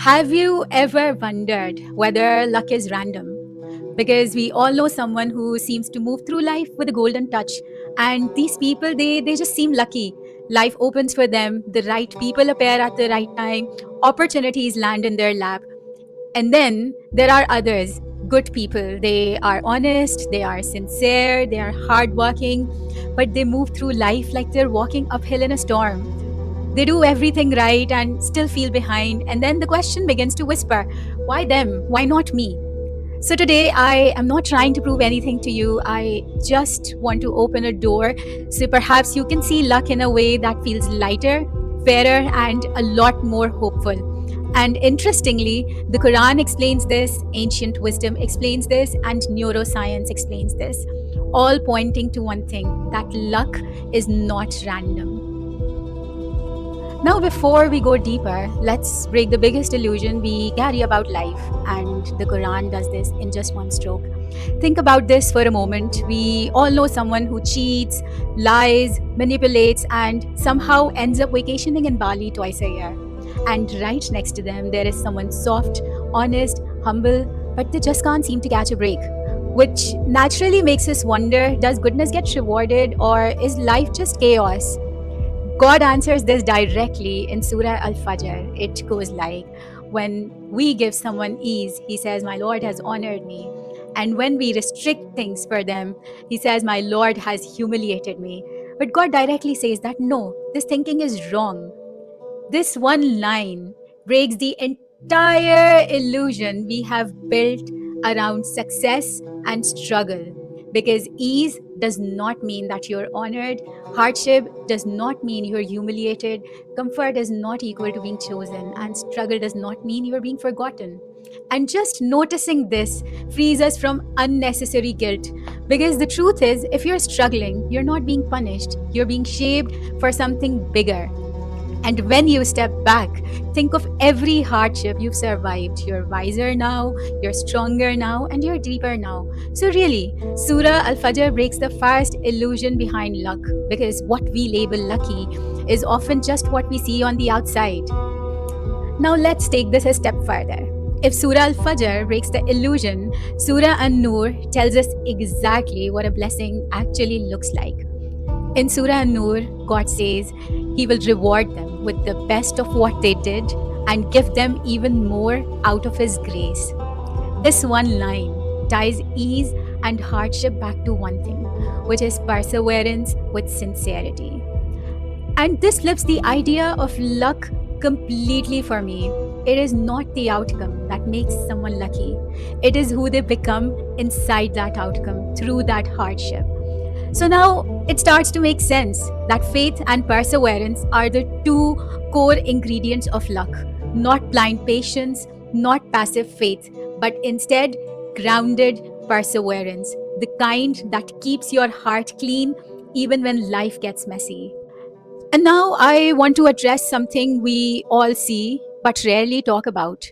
Have you ever wondered whether luck is random? Because we all know someone who seems to move through life with a golden touch. And these people, they just seem lucky. Life opens for them, the right people appear at the right time, opportunities land in their lap. And then there are others, good people. They are honest, they are sincere, they are hardworking, but they move through life like they're walking uphill in a storm. They do everything right and still feel behind. And then the question begins to whisper, why them? Why not me? So today, I am not trying to prove anything to you. I just want to open a door so perhaps you can see luck in a way that feels lighter, fairer, and a lot more hopeful. And interestingly, the Quran explains this, ancient wisdom explains this, and neuroscience explains this, all pointing to one thing, that luck is not random. Now, before we go deeper, let's break the biggest illusion we carry about life. And the Quran does this in just one stroke. Think about this for a moment. We all know someone who cheats, lies, manipulates, and somehow ends up vacationing in Bali twice a year. And right next to them, there is someone soft, honest, humble, but they just can't seem to catch a break. Which naturally makes us wonder, does goodness get rewarded, or is life just chaos? God answers this directly in Surah Al Fajr. It goes like, when we give someone ease, he says, my Lord has honored me. And when we restrict things for them, he says, my Lord has humiliated me. But God directly says that no, this thinking is wrong. This one line breaks the entire illusion we have built around success and struggle. Because ease does not mean that you're honored, hardship does not mean you're humiliated, comfort is not equal to being chosen, and struggle does not mean you're being forgotten. And just noticing this frees us from unnecessary guilt. Because the truth is, if you're struggling, you're not being punished, you're being shaped for something bigger. And when you step back, think of every hardship you've survived. You're wiser now, you're stronger now, and you're deeper now. So, really, Surah Al Fajr breaks the first illusion behind luck, because what we label lucky is often just what we see on the outside. Now, let's take this a step further. If Surah Al Fajr breaks the illusion, Surah An Nur tells us exactly what a blessing actually looks like. In Surah An-Nur, God says He will reward them with the best of what they did and give them even more out of His grace. This one line ties ease and hardship back to one thing, which is perseverance with sincerity. And this flips the idea of luck completely for me. It is not the outcome that makes someone lucky, it is who they become inside that outcome through that hardship. So now it starts to make sense that faith and perseverance are the two core ingredients of luck. Not blind patience, not passive faith, but instead grounded perseverance, the kind that keeps your heart clean even when life gets messy. And now I want to address something we all see but rarely talk about.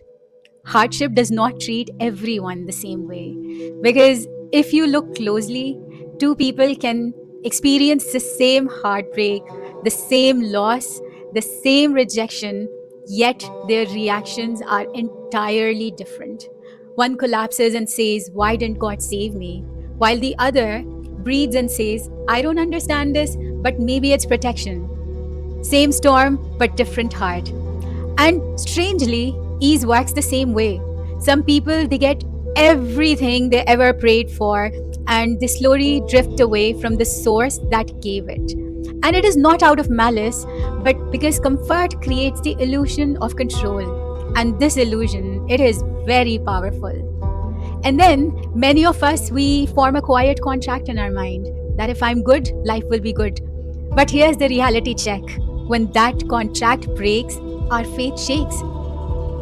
Hardship does not treat everyone the same way. Because if you look closely, two people can experience the same heartbreak, the same loss, the same rejection, yet their reactions are entirely different. One collapses and says, why didn't God save me? While the other breathes and says, I don't understand this, but maybe it's protection. Same storm, but different heart. And strangely, ease works the same way. Some people, they get everything they ever prayed for and they slowly drift away from the source that gave it. And it is not out of malice, but because comfort creates the illusion of control. And this illusion, it is very powerful. And then many of us, we form a quiet contract in our mind that if I'm good, life will be good. But here's the reality check. When that contract breaks, our faith shakes.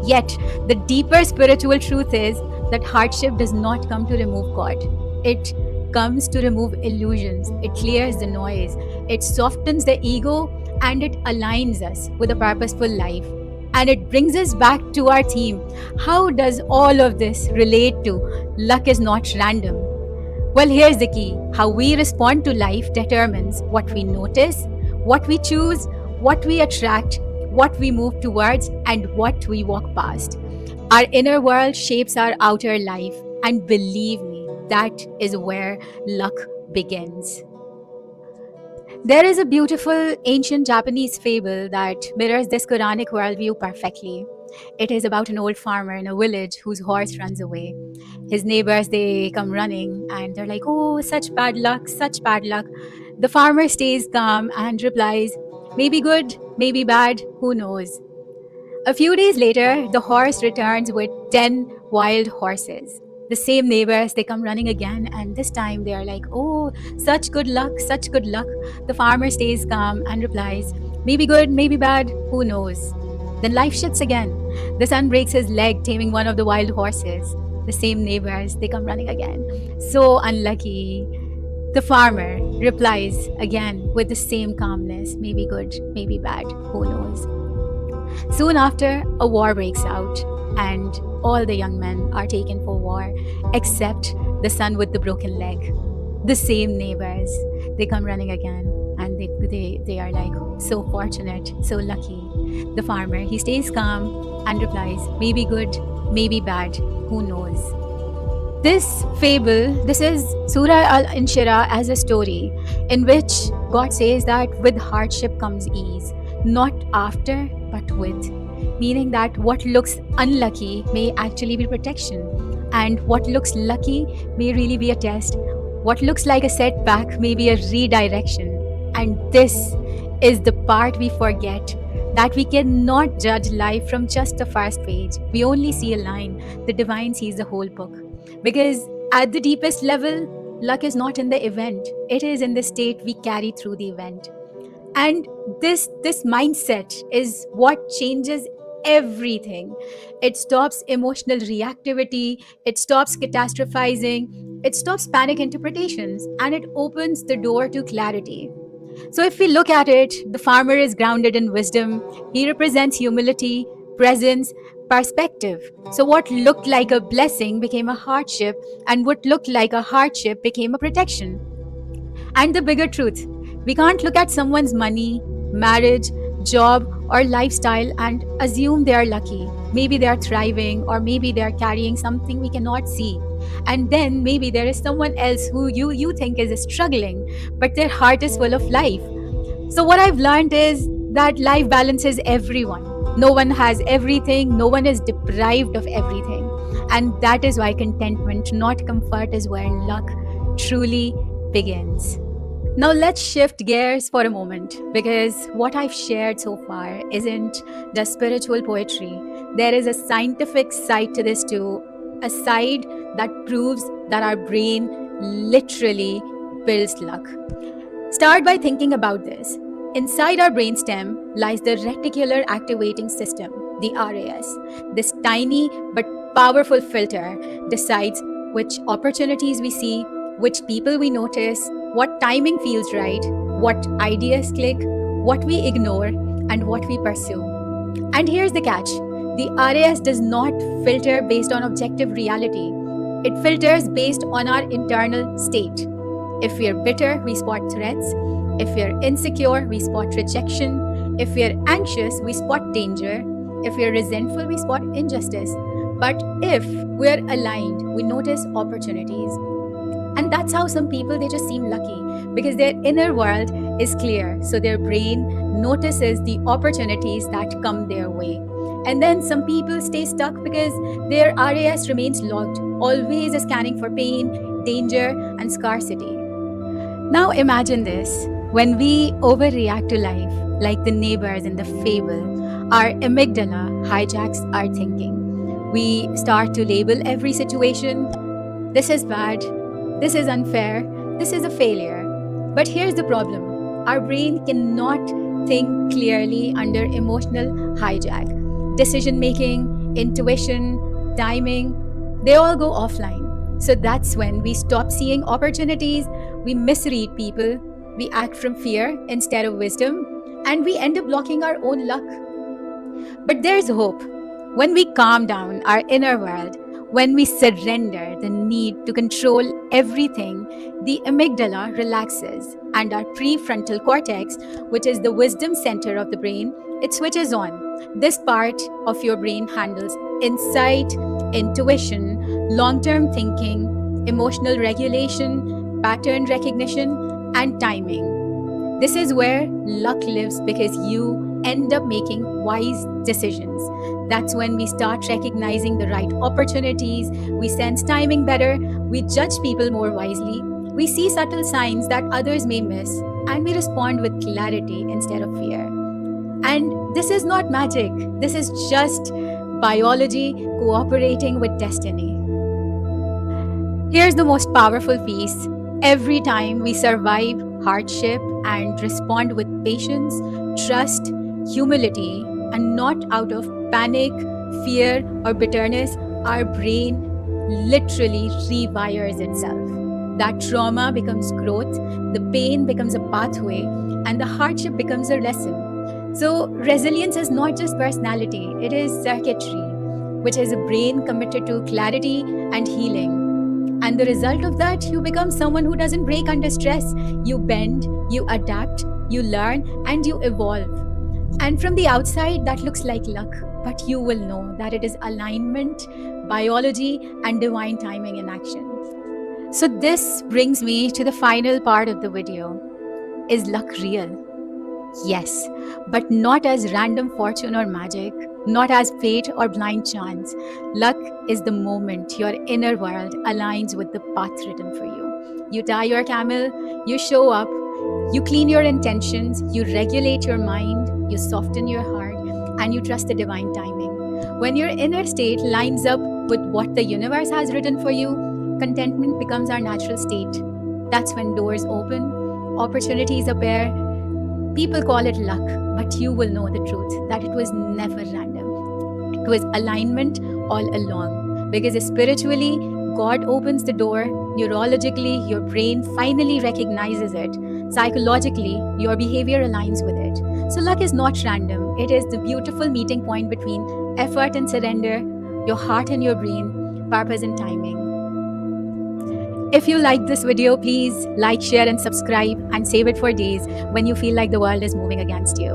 Yet, the deeper spiritual truth is that hardship does not come to remove God. It comes to remove illusions. It clears the noise. It softens the ego and it aligns us with a purposeful life. And it brings us back to our theme. How does all of this relate to luck is not random? Well, here's the key. How we respond to life determines what we notice, what we choose, what we attract, what we move towards, and what we walk past. Our inner world shapes our outer life, and believe me, that is where luck begins. There is a beautiful ancient Japanese fable that mirrors this Quranic worldview perfectly. It is about an old farmer in a village whose horse runs away. His neighbors, they come running and they're like, "Oh, such bad luck, such bad luck." The farmer stays calm and replies, "Maybe good, maybe bad, who knows." A few days later, the horse returns with 10 wild horses. The same neighbors, they come running again, and this time they are like, "Oh, such good luck, such good luck." The farmer stays calm and replies, "Maybe good, maybe bad, who knows." Then life shifts again. The son breaks his leg taming one of the wild horses. The same neighbors, they come running again. "So unlucky." The farmer replies again with the same calmness, "Maybe good, maybe bad, who knows." Soon after, a war breaks out, and all the young men are taken for war, except the son with the broken leg. The same neighbors, they come running again, and they are like, so fortunate, so lucky. The farmer, he stays calm and replies, "Maybe good, maybe bad, who knows." This fable, this is Surah Al-Inshirah as a story in which God says that with hardship comes ease, not after, but with. Meaning that what looks unlucky may actually be protection, and what looks lucky may really be a test. What looks like a setback may be a redirection. And this is the part we forget, that we cannot judge life from just the first page. We only see a line, the divine sees the whole book. Because at the deepest level, luck is not in the event, it is in the state we carry through the event. And this mindset is what changes everything. It stops emotional reactivity, it stops catastrophizing, it stops panic interpretations, and it opens the door to clarity. So, if we look at it, the farmer is grounded in wisdom. He represents humility, presence, perspective. So, what looked like a blessing became a hardship, and what looked like a hardship became a protection. And the bigger truth, we can't look at someone's money, marriage, job, or lifestyle and assume they are lucky. Maybe they are thriving, or maybe they are carrying something we cannot see. And then maybe there is someone else who you think is struggling, but their heart is full of life. So, what I've learned is that life balances everyone. No one has everything, no one is deprived of everything. And that is why contentment, not comfort, is where luck truly begins. Now, let's shift gears for a moment, because what I've shared so far isn't just spiritual poetry. There is a scientific side to this too, a side that proves that our brain literally builds luck. Start by thinking about this. Inside our brainstem lies the reticular activating system, the RAS. This tiny but powerful filter decides which opportunities we see, which people we notice, what timing feels right, what ideas click, what we ignore, and what we pursue. And here's the catch, the RAS does not filter based on objective reality, it filters based on our internal state. If we are bitter, we spot threats. If we are insecure, we spot rejection. If we are anxious, we spot danger. If we are resentful, we spot injustice. But if we are aligned, we notice opportunities. And that's how some people, they just seem lucky, because their inner world is clear. So their brain notices the opportunities that come their way. And then some people stay stuck because their RAS remains locked, always scanning for pain, danger, and scarcity. Now imagine this. When we overreact to life, like the neighbors in the fable, our amygdala hijacks our thinking. We start to label every situation. This is bad, this is unfair, this is a failure. But here's the problem. Our brain cannot think clearly under emotional hijack. Decision making, intuition, timing, they all go offline. So that's when we stop seeing opportunities, we misread people, we act from fear instead of wisdom, and we end up blocking our own luck. But there's hope. When we calm down our inner world, when we surrender the need to control everything, the amygdala relaxes, and our prefrontal cortex, which is the wisdom center of the brain, it switches on. This part of your brain handles insight, intuition, long term thinking, emotional regulation, pattern recognition, and timing. This is where luck lives because you end up making wise decisions. That's when we start recognizing the right opportunities, we sense timing better, we judge people more wisely, we see subtle signs that others may miss, and we respond with clarity instead of fear. And this is not magic, this is just biology cooperating with destiny. Here's the most powerful piece. Every time we survive hardship and respond with patience, trust, humility, and not out of panic, fear, or bitterness, our brain literally rewires itself. That trauma becomes growth, the pain becomes a pathway, and the hardship becomes a lesson. So, resilience is not just personality, it is circuitry, which is a brain committed to clarity and healing. And the result of that, you become someone who doesn't break under stress. You bend, you adapt, you learn, and you evolve. And from the outside, that looks like luck, but you will know that it is alignment, biology, and divine timing in action. So, this brings me to the final part of the video. Is luck real? Yes, but not as random fortune or magic, not as fate or blind chance. Luck is the moment your inner world aligns with the path written for you. You tie your camel, you show up, you clean your intentions, you regulate your mind, you soften your heart, and you trust the divine timing. When your inner state lines up with what the universe has written for you, contentment becomes our natural state. That's when doors open, opportunities appear. People call it luck, but you will know the truth that it was never random. It was alignment all along. Because spiritually, God opens the door, neurologically, your brain finally recognizes it, psychologically, your behavior aligns with it. So, luck is not random, it is the beautiful meeting point between effort and surrender, your heart and your brain, purpose and timing. If you liked this video, please like, share, and subscribe, and save it for days when you feel like the world is moving against you.